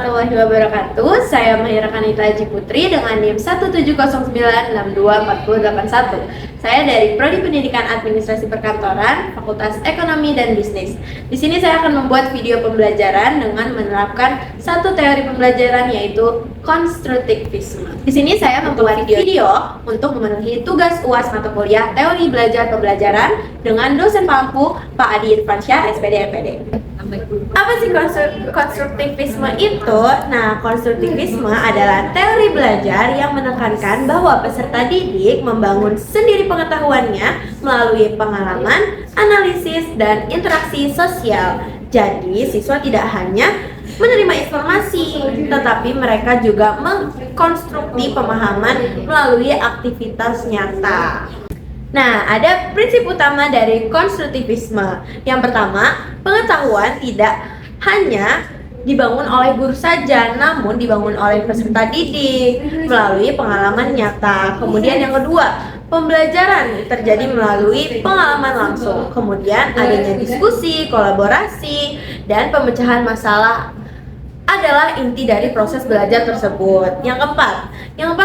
warahmatullahi wabarakatuh. Saya Mahira Kanita Haji Putri dengan NIM 170962401. Saya dari Prodi Pendidikan Administrasi Perkantoran, Fakultas Ekonomi dan Bisnis. Di sini saya akan membuat video pembelajaran dengan menerapkan satu teori pembelajaran, yaitu konstruktivisme. Di sini saya membuat video untuk memenuhi tugas UAS mata kuliah Teori Belajar Pembelajaran dengan dosen Pampu Pak Adi Irfansyah, SPD MPD. Apa sih konstruktivisme itu? Nah, konstruktivisme adalah teori belajar yang menekankan bahwa peserta didik membangun sendiri pengetahuannya melalui pengalaman, analisis, dan interaksi sosial. Jadi, siswa tidak hanya menerima informasi, tetapi mereka juga mengkonstruksi pemahaman melalui aktivitas nyata. Nah, ada prinsip utama dari konstruktivisme. Yang pertama, pengetahuan tidak hanya dibangun oleh guru saja, namun dibangun oleh peserta didik melalui pengalaman nyata. Kemudian yang kedua, pembelajaran terjadi melalui pengalaman langsung. Kemudian adanya diskusi, kolaborasi, dan pemecahan masalah adalah inti dari proses belajar tersebut. Yang keempat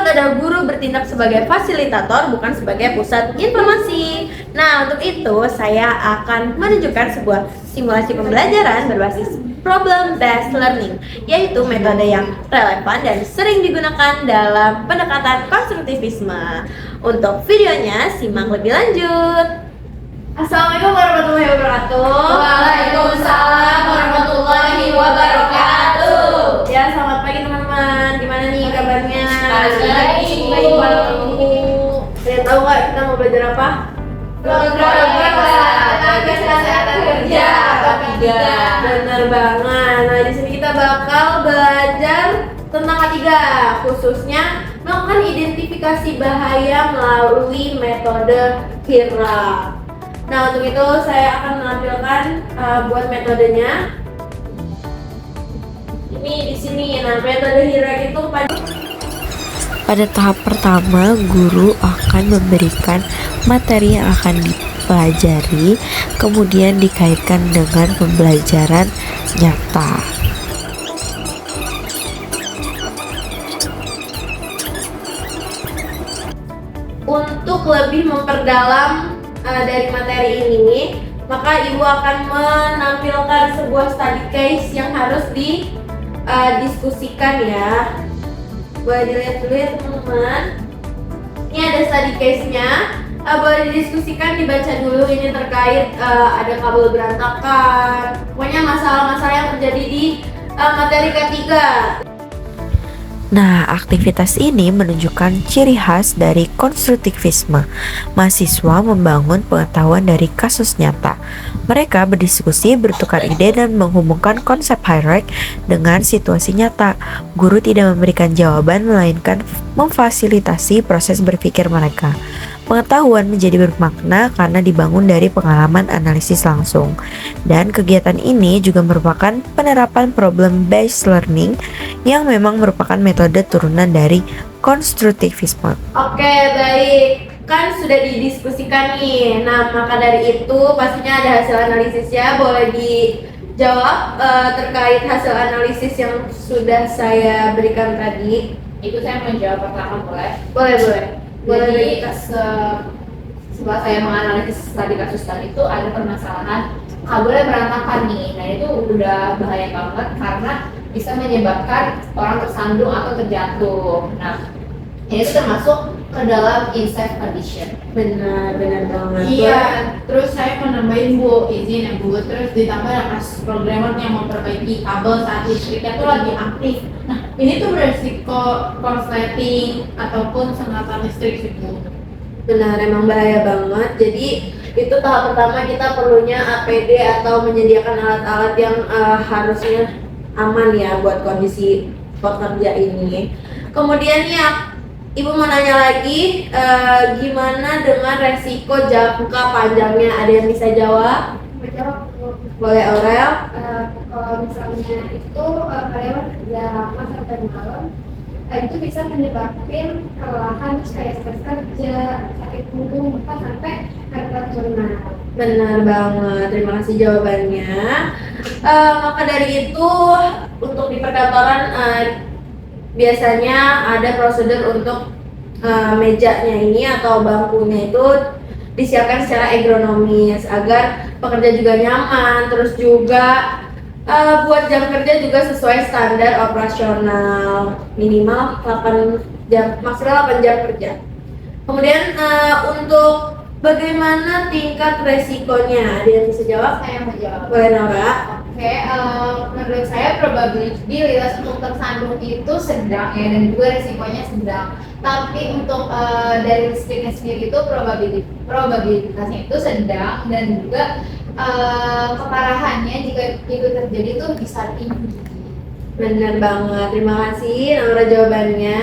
adalah guru bertindak sebagai fasilitator, bukan sebagai pusat informasi. Nah, untuk itu saya akan menunjukkan sebuah simulasi pembelajaran berbasis problem based learning, yaitu metode yang relevan dan sering digunakan dalam pendekatan konstruktivisme. Untuk videonya simak lebih lanjut. Assalamualaikum warahmatullahi wabarakatuh. Waalaikumsalam warahmatullahi wabarakatuh. Ya, selamat pagi teman-teman. Gimana nih kabarnya? Baik. Saya tahu nggak kita mau belajar apa? Program kesehatan kerja apa tidak? Bener banget. Nah, di sini kita bakal belajar tentang K3, khususnya melakukan identifikasi bahaya melalui metode HIRA. Nah, untuk itu saya akan menampilkan buat metodenya. Ini di sini. Nah, metode HIRA itu Pada tahap pertama, guru akan memberikan materi yang akan dipelajari, kemudian dikaitkan dengan pembelajaran nyata. Untuk lebih memperdalam dari materi ini, maka ibu akan menampilkan sebuah study case yang harus didiskusikan ya. Boleh dilihat dulu ya teman-teman. Ini ada study case-nya. Boleh didiskusikan, dibaca dulu. Ini terkait ada kabel berantakan. Pokoknya masalah-masalah yang terjadi di materi K3. Nah, aktivitas ini menunjukkan ciri khas dari konstruktivisme. Mahasiswa membangun pengetahuan dari kasus nyata. Mereka berdiskusi, bertukar ide, dan menghubungkan konsep hierarki dengan situasi nyata. Guru tidak memberikan jawaban, melainkan memfasilitasi proses berpikir mereka. Pengetahuan menjadi bermakna karena dibangun dari pengalaman analisis langsung. Dan kegiatan ini juga merupakan penerapan problem based learning yang memang merupakan metode turunan dari konstruktivisme. Oke, baik. Kan sudah didiskusikan nih. Nah, maka dari itu pastinya ada hasil analisisnya. Boleh dijawab terkait hasil analisis yang sudah saya berikan tadi. Itu saya menjawab pertama boleh? Boleh. Jadi setelah saya menganalisis tadi kasus tadi itu ada permasalahan kabelnya berantakan nih. Nah, itu udah bahaya banget karena bisa menyebabkan orang tersandung atau terjatuh. Nah, ini itu termasuk ke dalam unsafe condition. Benar banget. Iya, terus saya mau nambahin Bu, izin ya Bu. Terus ditambah as programmer yang memperbaiki kabel saat listriknya tuh lagi aktif. Nah, ini tuh beresiko korsleting ataupun sengatan listrik sih Bu. Benar, emang bahaya banget. Jadi itu tahap pertama, kita perlunya APD atau menyediakan alat-alat yang harusnya aman ya buat kondisi pekerja ini. Kemudian ya, Ibu mau nanya lagi, gimana dengan resiko jangka panjangnya? Ada yang bisa jawab? Boleh Aurel? Kalau misalnya itu karyawan kerja lama sampai malam, itu bisa menyebabkan kelelahan, terus kayak stres kerja, sakit punggung, bahkan sampai hypertension. Benar banget, terima kasih jawabannya. Maka dari itu untuk di perkantoran biasanya ada prosedur untuk mejanya ini atau bangkunya itu disiapkan secara ergonomis agar pekerja juga nyaman, terus juga buat jam kerja juga sesuai standar operasional minimal 8 jam, maksimal 8 jam kerja. Kemudian untuk bagaimana tingkat resikonya? Ada yang bisa jawab? Saya mau jawab. Boleh Nora? Oke, menurut saya probabilitas untuk tersandung itu sedang ya, dan juga resikonya sedang. Tapi untuk dari listriknya sendiri itu probabilitasnya itu sedang, dan juga keparahannya jika itu terjadi itu bisa tinggi. Benar banget, terima kasih Nora jawabannya.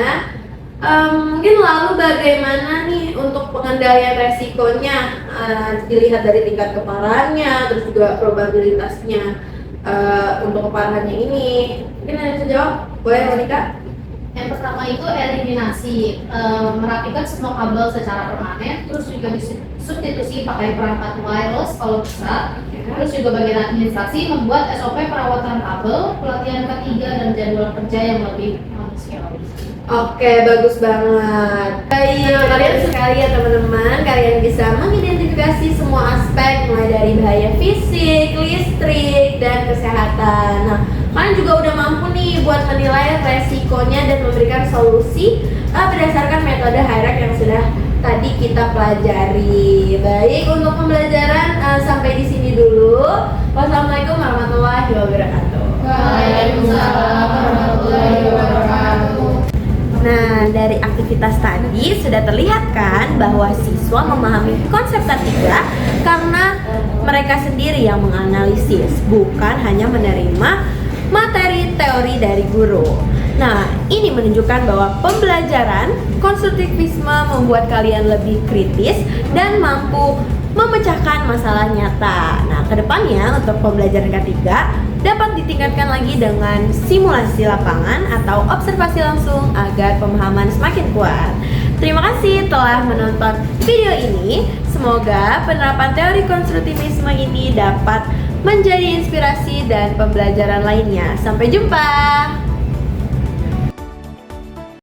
Mungkin lalu bagaimana nih untuk pengendalian resikonya, dilihat dari tingkat keparahannya, terus juga probabilitasnya untuk keparahannya ini. Mungkin ada yang bisa jawab? Boleh Monika? Yang pertama itu eliminasi, merapikan semua kabel secara permanen, terus juga disubstitusi pakai perangkat wireless kalau bisa. Terus juga bagian administrasi membuat SOP perawatan kabel, pelatihan K3 dan jadwal kerja yang lebih manusiawi. Oke, bagus banget. Baik, kalian sekali ya teman-teman, kalian bisa mengidentifikasi semua aspek mulai dari bahaya fisik, listrik, dan kesehatan. Nah, kalian juga udah mampu nih buat menilai resikonya dan memberikan solusi berdasarkan metode HIREC yang sudah tadi kita pelajari. Baik, untuk pembelajaran sampai di sini dulu. Wassalamualaikum warahmatullahi wabarakatuh. Waalaikumsalam warahmatullahi wabarakatuh. Nah, dari aktivitas tadi sudah terlihat kan bahwa siswa memahami konsep K3 karena mereka sendiri yang menganalisis, bukan hanya menerima materi teori dari guru. Nah, ini menunjukkan bahwa pembelajaran konstruktivisme membuat kalian lebih kritis dan mampu memecahkan masalah nyata. Nah, kedepannya untuk pembelajaran K3 dapat ditingkatkan lagi dengan simulasi lapangan atau observasi langsung agar pemahaman semakin kuat. Terima kasih telah menonton video ini. Semoga penerapan teori konstruktivisme ini dapat menjadi inspirasi dan pembelajaran lainnya. Sampai jumpa.